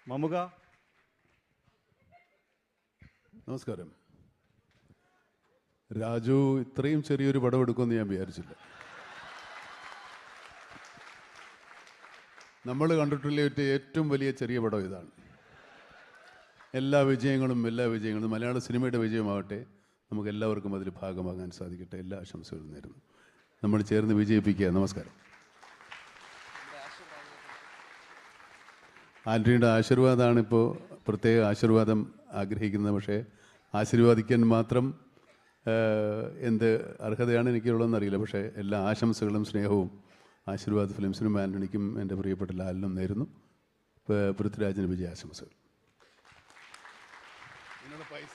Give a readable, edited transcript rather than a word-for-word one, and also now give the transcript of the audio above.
മമുക. നമസ്കാരം. രാജു ഇത്രയും ചെറിയൊരു പടം എടുക്കുമെന്ന് ഞാൻ വിചാരിച്ചില്ല. നമ്മൾ കണ്ടിട്ടുള്ള ഏറ്റവും വലിയ ചെറിയ പടം ഇതാണ്. എല്ലാ വിജയങ്ങളും മലയാള സിനിമയുടെ വിജയമാവട്ടെ. നമുക്ക് എല്ലാവർക്കും അതിൽ ഭാഗമാകാൻ സാധിക്കട്ടെ. എല്ലാ ആശംസകളും നേരുന്നു. നമ്മൾ ചേർന്ന് വിജയിപ്പിക്കുക. നമസ്കാരം. ആൻ്റണിയുടെ ആശീർവാദമാണ് ഇപ്പോൾ പ്രത്യേക ആശീർവാദം ആഗ്രഹിക്കുന്നത്. പക്ഷേ ആശീർവാദിക്കാൻ മാത്രം എന്ത് അർഹതയാണ് എനിക്കുള്ളതെന്ന് അറിയില്ല. പക്ഷേ എല്ലാ ആശംസകളും സ്നേഹവും ആശീർവാദ് ഫിലിംസിനും ആൻ്റണിക്കും എൻ്റെ പ്രിയപ്പെട്ട ലാലിനും നേരുന്നു. പൃഥ്വിരാജിന് വിജയാശംസകൾ. പൈസ